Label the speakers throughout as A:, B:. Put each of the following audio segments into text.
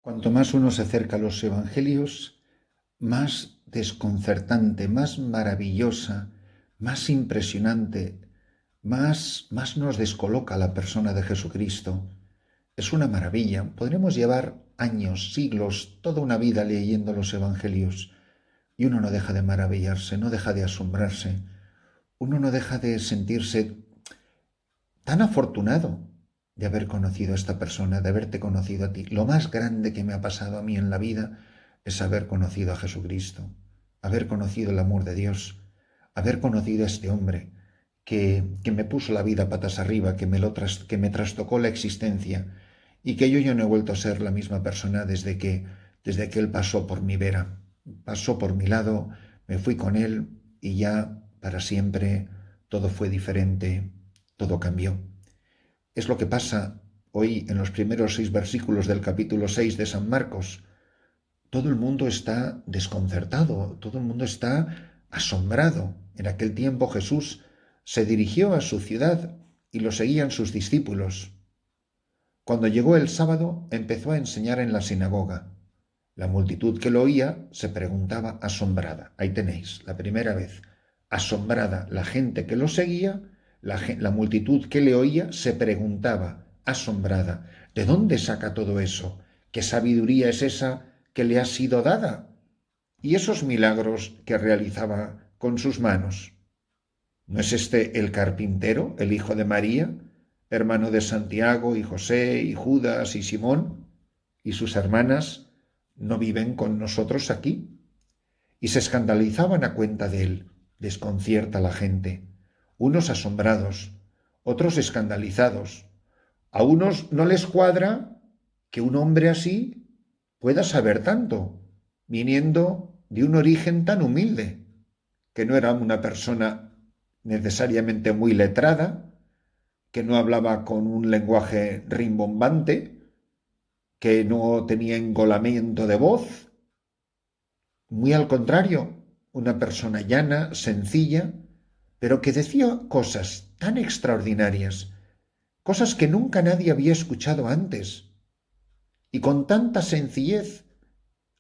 A: Cuanto más uno se acerca a los evangelios, más desconcertante, más maravillosa, más impresionante, más nos descoloca la persona de Jesucristo. Es una maravilla. Podremos llevar años, siglos, toda una vida leyendo los evangelios y uno no deja de maravillarse, no deja de asombrarse. Uno no deja de sentirse tan afortunado de haber conocido a esta persona, de haberte conocido a ti. Lo más grande que me ha pasado a mí en la vida es haber conocido a Jesucristo, haber conocido el amor de Dios, haber conocido a este hombre que me puso la vida patas arriba, que me trastocó la existencia y que yo no he vuelto a ser la misma persona desde que él pasó por mi vera, pasó por mi lado, me fui con él y ya para siempre todo fue diferente, todo cambió. Es lo que pasa hoy en los primeros 6 versículos del capítulo 6 de San Marcos. Todo el mundo está desconcertado, todo el mundo está asombrado. En aquel tiempo Jesús se dirigió a su ciudad y lo seguían sus discípulos. Cuando llegó el sábado, empezó a enseñar en la sinagoga. La multitud que lo oía se preguntaba asombrada. Ahí tenéis, la primera vez. Asombrada la gente que lo seguía, la multitud que le oía se preguntaba asombrada. ¿De dónde saca todo eso? ¿Qué sabiduría es esa que le ha sido dada? ¿Y esos milagros que realizaba con sus manos? ¿No es este el carpintero, el hijo de María, hermano de Santiago y José y Judas y Simón? ¿Y sus hermanas no viven con nosotros aquí? Y se escandalizaban a cuenta de él. Desconcierta a la gente. Unos asombrados, otros escandalizados. A unos no les cuadra que un hombre así pueda saber tanto, viniendo de un origen tan humilde, que no era una persona necesariamente muy letrada, que no hablaba con un lenguaje rimbombante, que no tenía engolamiento de voz. Muy al contrario, una persona llana, sencilla, pero que decía cosas tan extraordinarias, cosas que nunca nadie había escuchado antes, y con tanta sencillez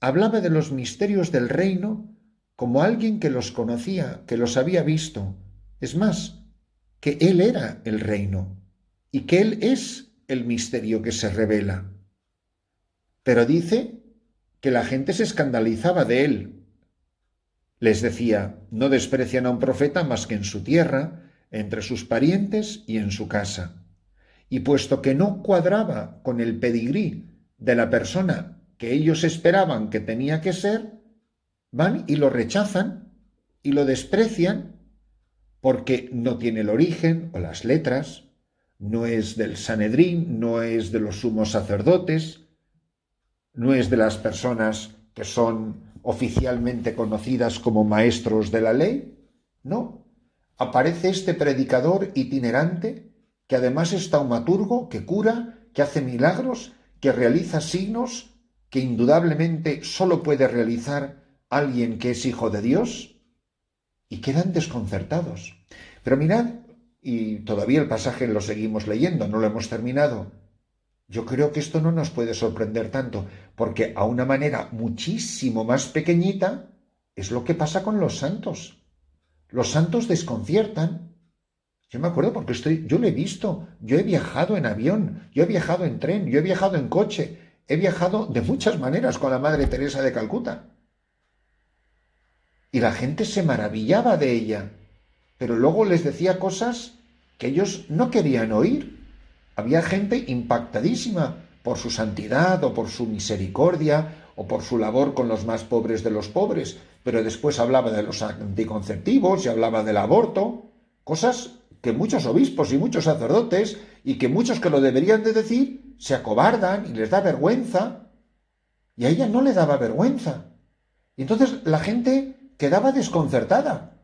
A: hablaba de los misterios del reino como alguien que los conocía, que los había visto. Es más, que él era el reino y que él es el misterio que se revela. Pero dice que la gente se escandalizaba de él. Les decía, no desprecian a un profeta más que en su tierra, entre sus parientes y en su casa. Y puesto que no cuadraba con el pedigrí de la persona que ellos esperaban que tenía que ser, van y lo rechazan y lo desprecian porque no tiene el origen o las letras, no es del Sanedrín, no es de los sumos sacerdotes, no es de las personas que son oficialmente conocidas como maestros de la ley. No, aparece este predicador itinerante que además es taumaturgo, que cura, que hace milagros, que realiza signos que indudablemente solo puede realizar alguien que es hijo de Dios, y quedan desconcertados. Pero mirad, y todavía el pasaje lo seguimos leyendo, no lo hemos terminado. Yo creo que esto no nos puede sorprender tanto, porque a una manera muchísimo más pequeñita es lo que pasa con los santos. Los santos desconciertan. Yo me acuerdo porque yo lo he visto, yo he viajado en avión, yo he viajado en tren, yo he viajado en coche, he viajado de muchas maneras con la Madre Teresa de Calcuta. Y la gente se maravillaba de ella, pero luego les decía cosas que ellos no querían oír. Había gente impactadísima por su santidad o por su misericordia o por su labor con los más pobres de los pobres, pero después hablaba de los anticonceptivos y hablaba del aborto, cosas que muchos obispos y muchos sacerdotes y que muchos que lo deberían de decir se acobardan y les da vergüenza, y a ella no le daba vergüenza. Y entonces la gente quedaba desconcertada.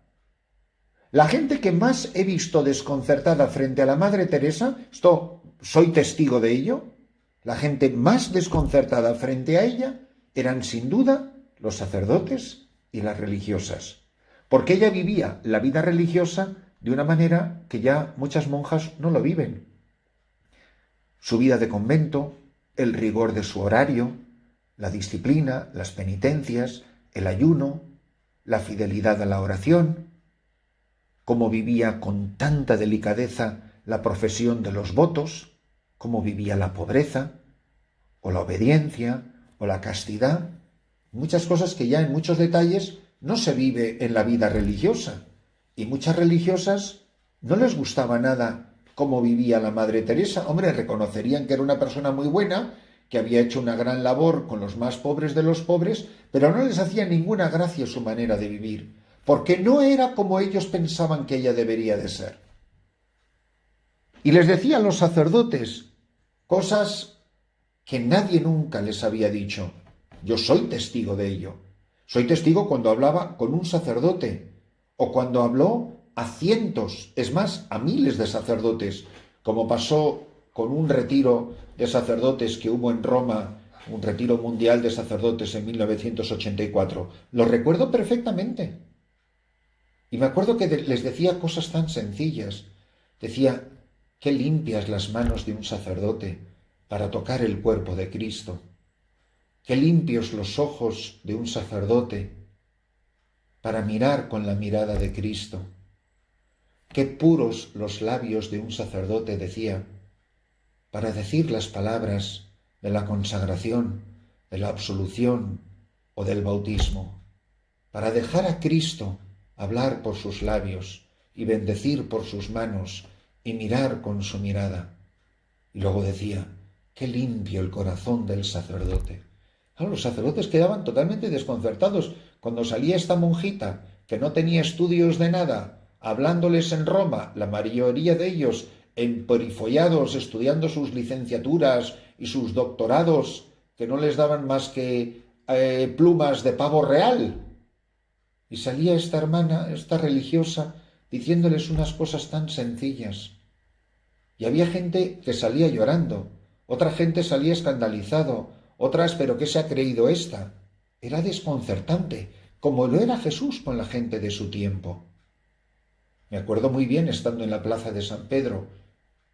A: La gente que más he visto desconcertada frente a la Madre Teresa, esto soy testigo de ello, la gente más desconcertada frente a ella eran sin duda los sacerdotes y las religiosas, porque ella vivía la vida religiosa de una manera que ya muchas monjas no lo viven. Su vida de convento, el rigor de su horario, la disciplina, las penitencias, el ayuno, la fidelidad a la oración, cómo vivía con tanta delicadeza la profesión de los votos, cómo vivía la pobreza, o la obediencia, o la castidad, muchas cosas que ya en muchos detalles no se vive en la vida religiosa. Y muchas religiosas no les gustaba nada cómo vivía la Madre Teresa. Hombre, reconocerían que era una persona muy buena, que había hecho una gran labor con los más pobres de los pobres, pero no les hacía ninguna gracia su manera de vivir, porque no era como ellos pensaban que ella debería de ser. Y les decía a los sacerdotes cosas que nadie nunca les había dicho. Yo soy testigo de ello. Soy testigo cuando hablaba con un sacerdote o cuando habló a cientos, es más, a miles de sacerdotes, como pasó con un retiro de sacerdotes que hubo en Roma, un retiro mundial de sacerdotes en 1984. Lo recuerdo perfectamente. Y me acuerdo que les decía cosas tan sencillas. Decía, qué limpias las manos de un sacerdote para tocar el cuerpo de Cristo. Qué limpios los ojos de un sacerdote para mirar con la mirada de Cristo. Qué puros los labios de un sacerdote, decía, para decir las palabras de la consagración, de la absolución o del bautismo, para dejar a Cristo hablar por sus labios y bendecir por sus manos y mirar con su mirada. Y luego decía, qué limpio el corazón del sacerdote. Claro, los sacerdotes quedaban totalmente desconcertados cuando salía esta monjita, que no tenía estudios de nada, hablándoles en Roma, la mayoría de ellos emperifollados, estudiando sus licenciaturas y sus doctorados, que no les daban más que plumas de pavo real. Y salía esta hermana, esta religiosa, diciéndoles unas cosas tan sencillas. Y había gente que salía llorando, otra gente salía escandalizado, otras, ¿pero qué se ha creído esta? Era desconcertante, como lo era Jesús con la gente de su tiempo. Me acuerdo muy bien estando en la plaza de San Pedro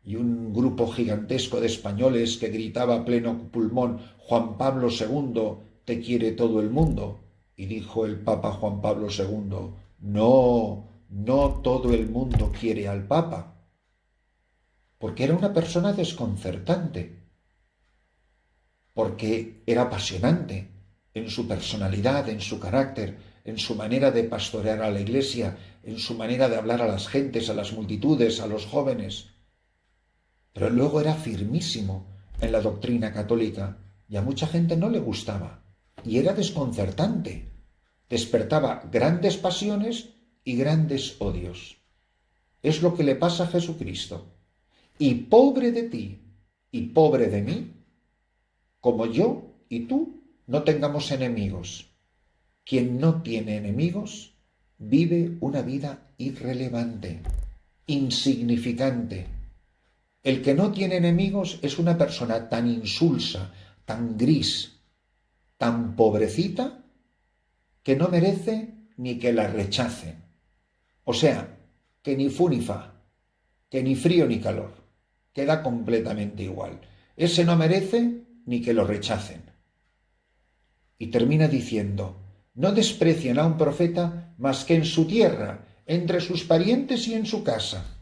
A: y un grupo gigantesco de españoles que gritaba a pleno pulmón, Juan Pablo II, te quiere todo el mundo. Y dijo el Papa Juan Pablo II, no, no todo el mundo quiere al Papa, porque era una persona desconcertante, porque era apasionante en su personalidad, en su carácter, en su manera de pastorear a la Iglesia, en su manera de hablar a las gentes, a las multitudes, a los jóvenes. Pero luego era firmísimo en la doctrina católica y a mucha gente no le gustaba y era desconcertante. Despertaba grandes pasiones y grandes odios. Es lo que le pasa a Jesucristo. Y pobre de ti y pobre de mí, como yo y tú no tengamos enemigos. Quien no tiene enemigos vive una vida irrelevante, insignificante. El que no tiene enemigos es una persona tan insulsa, tan gris, tan pobrecita, que no merece ni que la rechacen. O sea, que ni fu ni fa, que ni frío ni calor, queda completamente igual. Ese no merece ni que lo rechacen. Y termina diciendo, no desprecian a un profeta más que en su tierra, entre sus parientes y en su casa.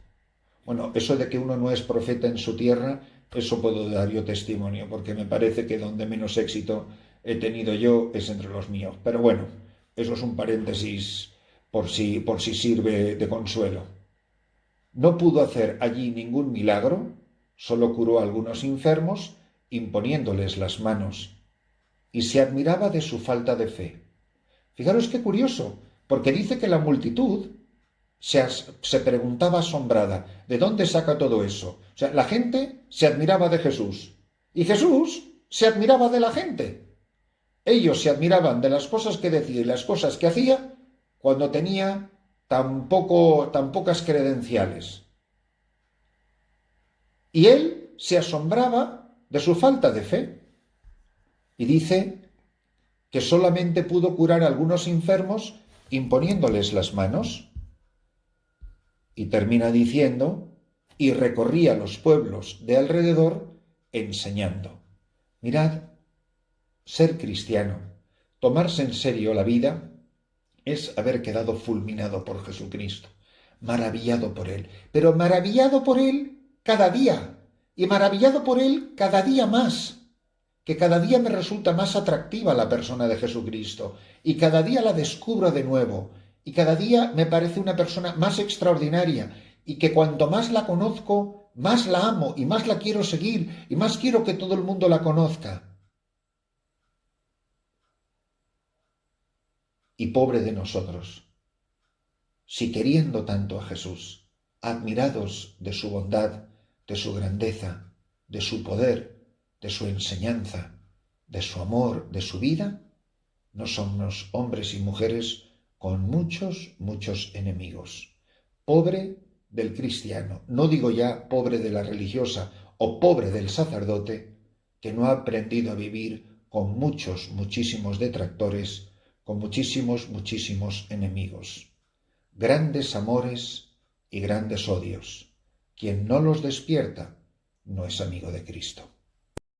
A: Bueno, eso de que uno no es profeta en su tierra, eso puedo dar yo testimonio, porque me parece que donde menos éxito he tenido yo es entre los míos. Pero bueno, eso es un paréntesis por si sirve de consuelo. No pudo hacer allí ningún milagro, solo curó a algunos enfermos, imponiéndoles las manos, y se admiraba de su falta de fe. Fijaros qué curioso, porque dice que la multitud se preguntaba asombrada, ¿de dónde saca todo eso? O sea, la gente se admiraba de Jesús, y Jesús se admiraba de la gente. Ellos se admiraban de las cosas que decía y las cosas que hacía cuando tenía tan pocas credenciales. Y él se asombraba de su falta de fe. Y dice que solamente pudo curar a algunos enfermos imponiéndoles las manos. Y termina diciendo, y recorría los pueblos de alrededor enseñando. Mirad, ser cristiano, tomarse en serio la vida, es haber quedado fulminado por Jesucristo, maravillado por Él, pero maravillado por Él cada día, y maravillado por Él cada día más, que cada día me resulta más atractiva la persona de Jesucristo, y cada día la descubro de nuevo, y cada día me parece una persona más extraordinaria, y que cuanto más la conozco, más la amo, y más la quiero seguir, y más quiero que todo el mundo la conozca. Y pobre de nosotros, si queriendo tanto a Jesús, admirados de su bondad, de su grandeza, de su poder, de su enseñanza, de su amor, de su vida, no somos hombres y mujeres con muchos, muchos enemigos. Pobre del cristiano, no digo ya pobre de la religiosa o pobre del sacerdote, que no ha aprendido a vivir con muchos, muchísimos detractores, con muchísimos, muchísimos enemigos. Grandes amores y grandes odios. Quien no los despierta no es amigo de Cristo.